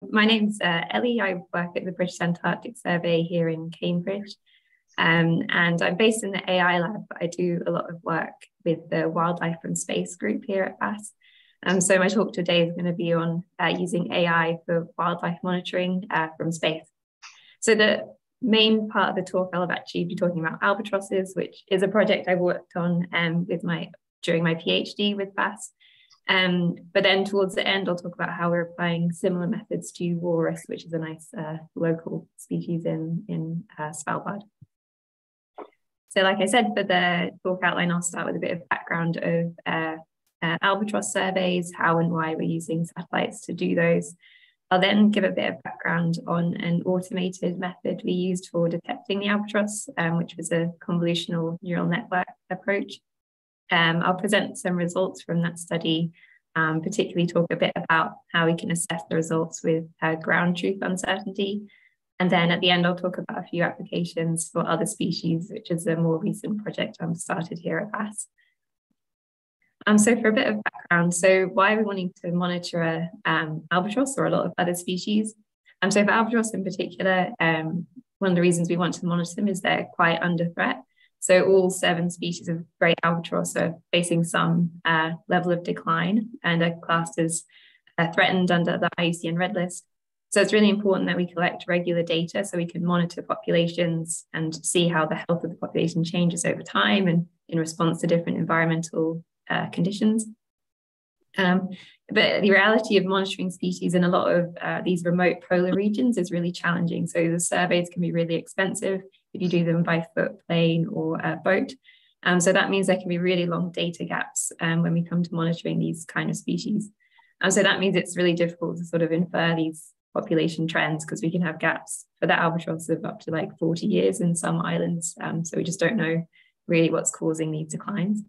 My name's Ellie. I work at the British Antarctic Survey here in Cambridge. And I'm based in the AI lab, but I do a lot of work with the Wildlife from Space group here at BAS. So my talk today is going to be on using AI for wildlife monitoring from space. So the main part of the talk, I'll actually be talking about albatrosses, which is a project I worked on during my PhD with BAS. But then towards the end, I'll talk about how we're applying similar methods to walrus, which is a nice local species in Svalbard. So like I said, for the talk outline, I'll start with a bit of background of albatross surveys, how and why we're using satellites to do those. I'll then give a bit of background on an automated method we used for detecting the albatross, which was a convolutional neural network approach. I'll present some results from that study, particularly talk a bit about how we can assess the results with ground truth uncertainty. And then at the end, I'll talk about a few applications for other species, which is a more recent project I've started here at BAS. So for a bit of background, so why are we wanting to monitor albatross or a lot of other species? So for albatross in particular, one of the reasons we want to monitor them is they're quite under threat. So all 7 species of great albatross are facing some level of decline and are classed as threatened under the IUCN Red List. So it's really important that we collect regular data so we can monitor populations and see how the health of the population changes over time and in response to different environmental conditions. But the reality of monitoring species in a lot of these remote polar regions is really challenging. So the surveys can be really expensive if you do them by foot, plane, or boat. So that means there can be really long data gaps when we come to monitoring these kind of species. So that means it's really difficult to sort of infer these population trends because we can have gaps for the albatross of up to like 40 years in some islands. So we just don't know really what's causing these declines.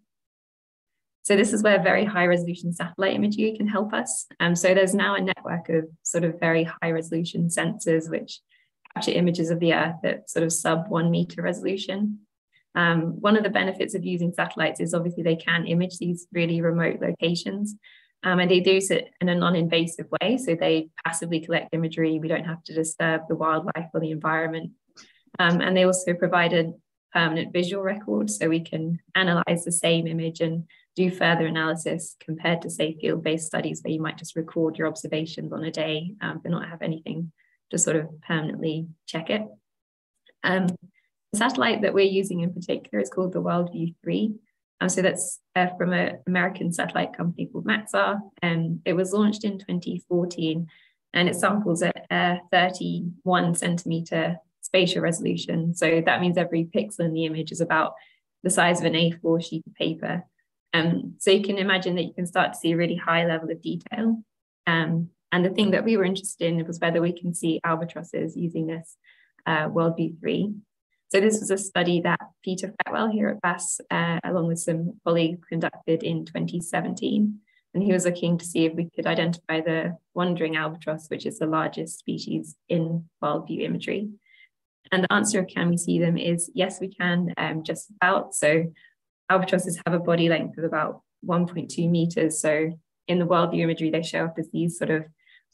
So this is where very high resolution satellite imagery can help us. So there's now a network of sort of very high resolution sensors which capture images of the Earth at sort of sub 1 meter resolution. One of the benefits of using satellites is obviously they can image these really remote locations. And they do it in a non-invasive way. So they passively collect imagery. We don't have to disturb the wildlife or the environment. And they also provide a permanent visual record so we can analyze the same image and do further analysis compared to, say, field-based studies where you might just record your observations on a day but not have anything to sort of permanently check it. The satellite that we're using in particular is called the WorldView 3. So that's from an American satellite company called Maxar, and it was launched in 2014, and it samples at 31 centimeter spatial resolution. So that means every pixel in the image is about the size of an A4 sheet of paper. So you can imagine that you can start to see a really high level of detail. And the thing that we were interested in was whether we can see albatrosses using this WorldView 3. So this was a study that Peter Fetwell here at BAS, along with some colleagues, conducted in 2017. And he was looking to see if we could identify the wandering albatross, which is the largest species in WorldView imagery. And the answer of can we see them is yes, we can, just about. So albatrosses have a body length of about 1.2 meters. So in the WorldView imagery, they show up as these sort of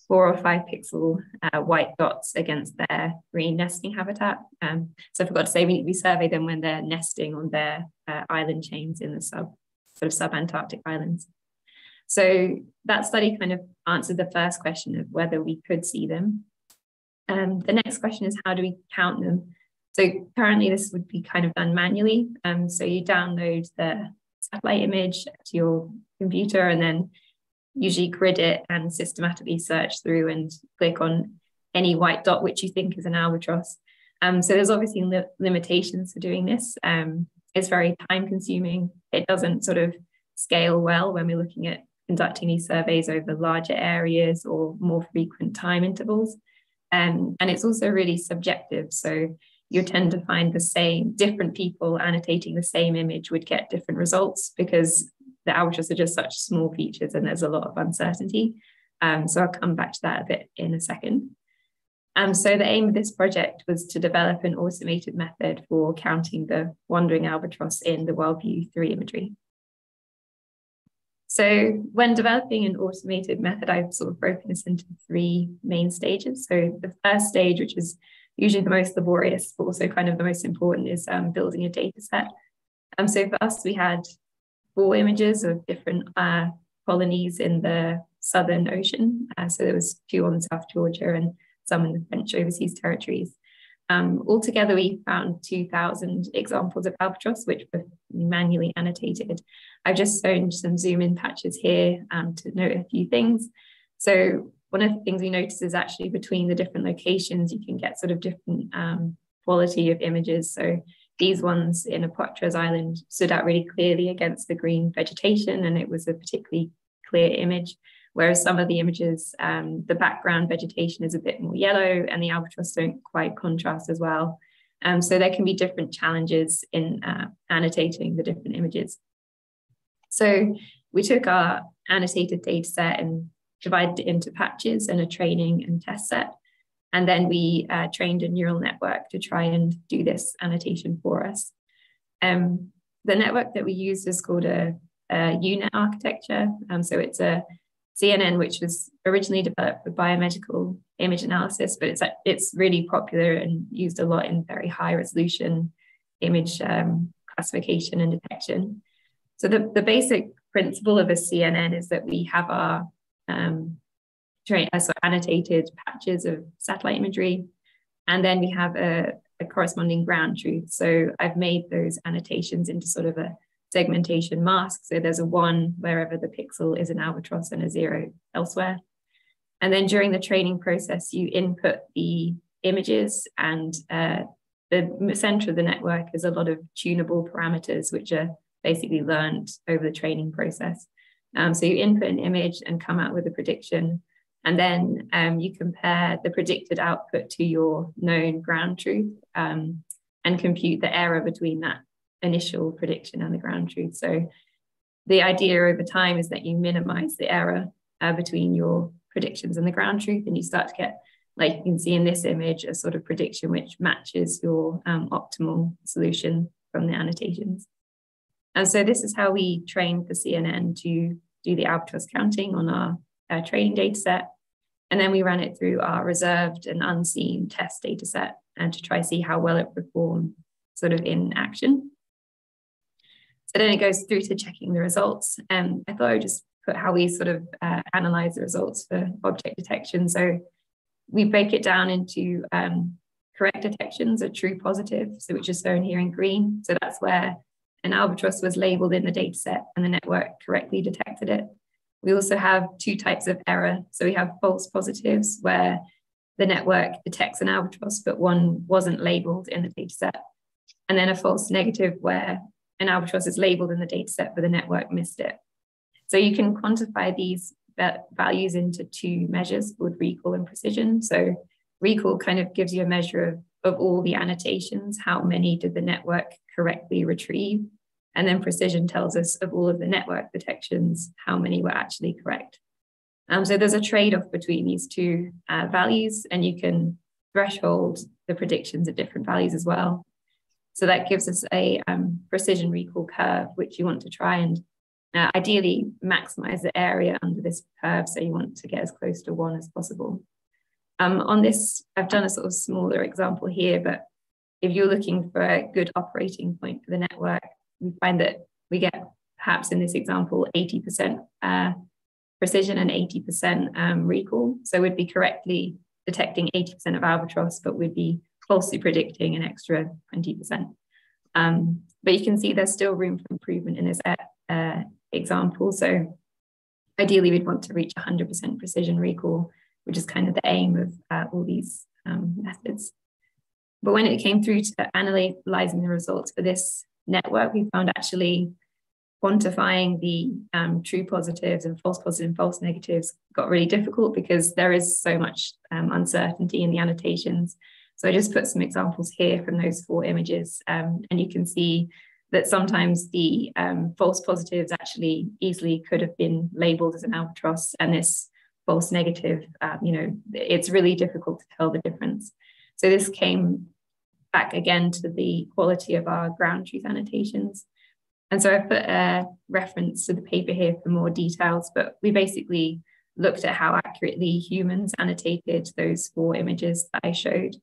4 or 5 pixel white dots against their green nesting habitat. So I forgot to say, we survey them when they're nesting on their island chains in the sub-Antarctic islands. So that study kind of answered the first question of whether we could see them. The next question is, how do we count them? So currently this would be kind of done manually. So you download the satellite image to your computer and then usually grid it and systematically search through and click on any white dot which you think is an albatross. So there's obviously limitations to doing this. It's very time consuming. It doesn't sort of scale well when we're looking at conducting these surveys over larger areas or more frequent time intervals. And it's also really subjective. So you tend to find different people annotating the same image would get different results because the albatross are just such small features and there's a lot of uncertainty. So I'll come back to that a bit in a second. So the aim of this project was to develop an automated method for counting the wandering albatross in the WorldView 3 imagery. So when developing an automated method, I've sort of broken this into 3 main stages. So the first stage, which is usually the most laborious, but also kind of the most important, is building a data set. So for us, we had 4 images of different colonies in the Southern Ocean. So there was 2 on South Georgia and some in the French overseas territories. Altogether, we found 2,000 examples of albatross, which were manually annotated. I've just shown some zoom in patches here to note a few things. So one of the things we notice is actually between the different locations, you can get sort of different quality of images. So these ones in Apotras Island stood out really clearly against the green vegetation, and it was a particularly clear image. Whereas some of the images, the background vegetation is a bit more yellow and the albatross don't quite contrast as well. So there can be different challenges in annotating the different images. So we took our annotated data set and divided it into patches and a training and test set. And then we trained a neural network to try and do this annotation for us. The network that we used is called a UNet architecture. So it's a CNN, which was originally developed for biomedical image analysis, but it's really popular and used a lot in very high resolution image classification and detection. So the basic principle of a CNN is that we have our annotated patches of satellite imagery, and then we have a corresponding ground truth. So I've made those annotations into sort of a segmentation mask. So there's a 1 wherever the pixel is an albatross and a 0 elsewhere. And then during the training process, you input the images, and the center of the network is a lot of tunable parameters, which are basically learned over the training process. So you input an image and come out with a prediction. And then you compare the predicted output to your known ground truth and compute the error between that initial prediction and the ground truth. So the idea over time is that you minimize the error between your predictions and the ground truth, and you start to get, like you can see in this image, a sort of prediction which matches your optimal solution from the annotations. And so this is how we trained the CNN to do the albatross counting on our training data set. And then we ran it through our reserved and unseen test data set and to try to see how well it performed sort of in action. So then it goes through to checking the results. I thought I would just put how we sort of analyze the results for object detection. So we break it down into correct detections, a true positive, so which is shown here in green. So that's where an albatross was labeled in the data set and the network correctly detected it. We also have 2 types of error. So we have false positives where the network detects an albatross, but one wasn't labeled in the data set. And then a false negative where an albatross is labeled in the data set, but the network missed it. So you can quantify these values into 2 measures called recall and precision. So recall kind of gives you a measure of all the annotations, how many did the network correctly retrieve? And then precision tells us of all of the network detections, how many were actually correct. So there's a trade-off between these 2 values, and you can threshold the predictions at different values as well. So that gives us a precision recall curve, which you want to try and ideally maximize the area under this curve. So you want to get as close to 1 as possible. On this, I've done a sort of smaller example here, but if you're looking for a good operating point for the network, we find that we get perhaps in this example 80% precision and 80% recall. So we'd be correctly detecting 80% of albatross, but we'd be falsely predicting an extra 20%. But you can see there's still room for improvement in this example. So ideally, we'd want to reach 100% precision recall, which is kind of the aim of all these methods. But when it came through to analyzing the results for this network, we found actually quantifying the true positives and false negatives got really difficult because there is so much uncertainty in the annotations. So I just put some examples here from those 4 images, and you can see that sometimes the false positives actually easily could have been labeled as an albatross, and this false negative, it's really difficult to tell the difference. So this came back again to the quality of our ground truth annotations. And so I put a reference to the paper here for more details, but we basically looked at how accurately humans annotated those 4 images that I showed.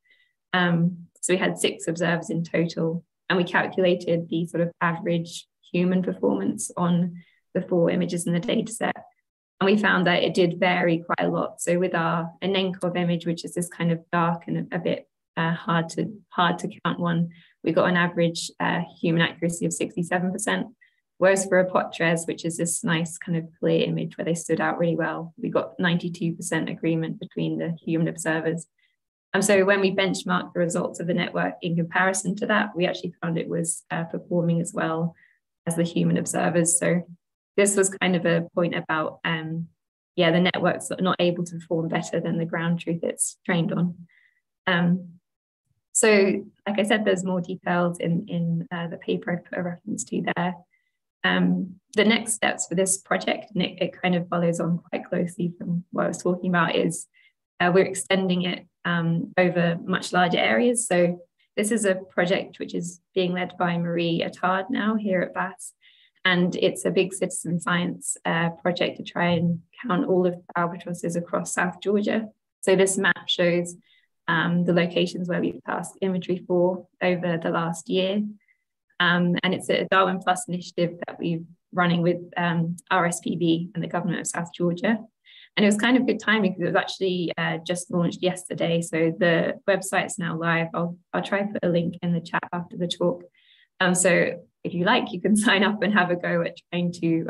So we had 6 observers in total, and we calculated the sort of average human performance on the 4 images in the data set. And we found that it did vary quite a lot. So with our Anenkov image, which is this kind of dark and a bit hard to count one, we got an average human accuracy of 67%. Whereas for Apotres, which is this nice kind of clear image where they stood out really well, we got 92% agreement between the human observers. And so when we benchmarked the results of the network in comparison to that, we actually found it was performing as well as the human observers. So this was kind of a point about, the network's not able to perform better than the ground truth it's trained on. So like I said, there's more details in the paper I put a reference to there. The next steps for this project, and it kind of follows on quite closely from what I was talking about, is we're extending it over much larger areas. So this is a project which is being led by Marie Attard now here at BAS. And it's a big citizen science project to try and count all of the albatrosses across South Georgia. So this map shows the locations where we've passed imagery for over the last year. And it's a Darwin Plus initiative that we're running with RSPB and the government of South Georgia. And it was kind of good timing because it was actually just launched yesterday. So the website's now live. I'll try and put a link in the chat after the talk. So if you like, you can sign up and have a go at trying to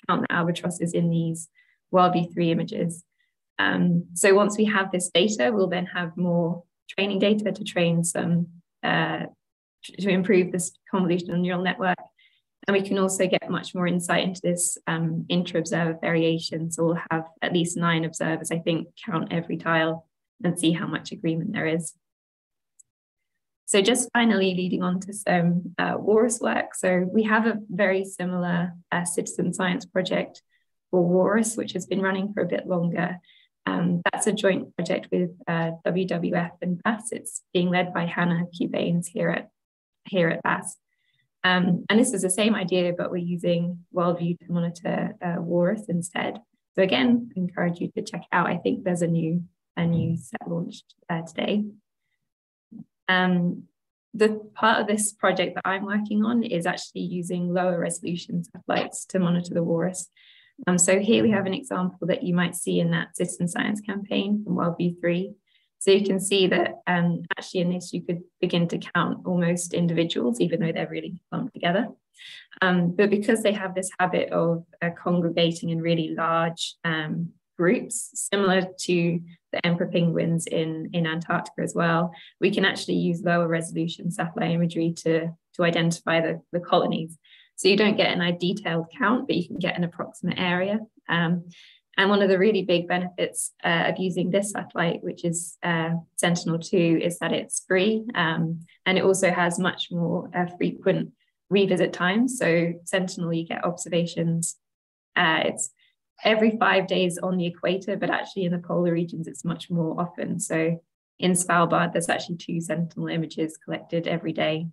count the albatrosses in these WildView-3 images. So once we have this data, we'll then have more training data to train some, to improve this convolutional neural network. And we can also get much more insight into this intra-observer variation. So we'll have at least 9 observers, I think, count every tile and see how much agreement there is. So just finally leading on to some walrus work. So we have a very similar citizen science project for walrus, which has been running for a bit longer. That's a joint project with WWF and BAS. It's being led by Hannah Cubanes here at BAS. And this is the same idea, but we're using WildView to monitor walrus instead. So again, I encourage you to check it out. I think there's a new set launched today. The part of this project that I'm working on is actually using lower resolution satellites to monitor the walrus. So here we have an example that you might see in that citizen science campaign from WildView-3. So you can see that actually in this, you could begin to count almost individuals, even though they're really lumped together. But because they have this habit of congregating in really large groups, similar to the emperor penguins in Antarctica as well, we can actually use lower resolution satellite imagery to identify the colonies. So you don't get a detailed count, but you can get an approximate area. And one of the really big benefits of using this satellite, which is Sentinel-2, is that it's free. And it also has much more frequent revisit times. So Sentinel, you get observations. It's every 5 days on the equator, but actually in the polar regions, it's much more often. So in Svalbard, there's actually 2 Sentinel images collected every day.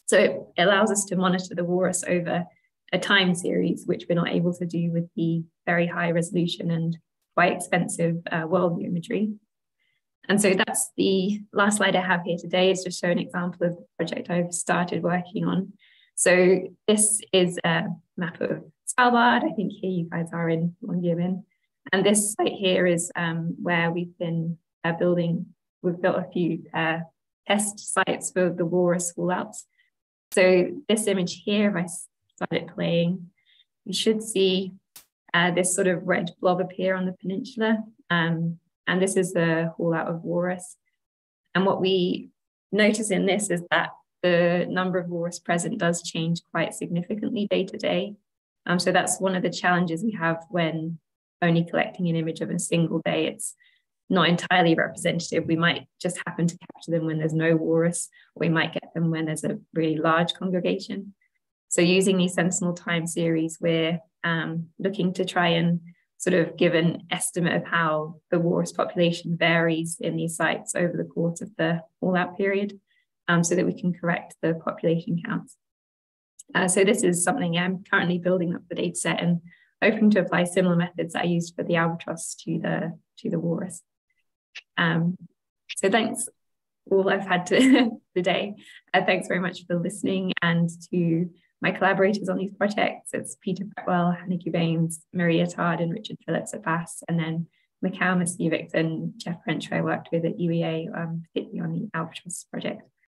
So it allows us to monitor the walrus over a time series, which we're not able to do with the very high resolution and quite expensive WildView imagery. And so that's the last slide I have here today, is to show an example of the project I've started working on. So this is a map of Svalbard. I think here you guys are in Longyearbyen. And this site here is where we've been we've built a few test sites for the walrus fallouts. So this image here, if I start it playing, you should see this sort of red blob appear on the peninsula. And this is the haul out of walrus. And what we notice in this is that the number of walrus present does change quite significantly day to day. So that's one of the challenges we have when only collecting an image of a single day. It's not entirely representative. We might just happen to capture them when there's no walrus, or we might get them when there's a really large congregation. So using these Sentinel time series, we're looking to try and sort of give an estimate of how the walrus population varies in these sites over the course of the fallout period, so that we can correct the population counts. So this is something I'm currently building up the data set and hoping to apply similar methods that I used for the albatross to the walrus. So thanks all I've had today. Thanks very much for listening, and to my collaborators on these projects. It's Peter Fretwell, Hannah Baines, Maria Todd and Richard Phillips at BAS, and then Mikhail Masiewicz and Jeff French, who I worked with at UEA, particularly on the albatross project.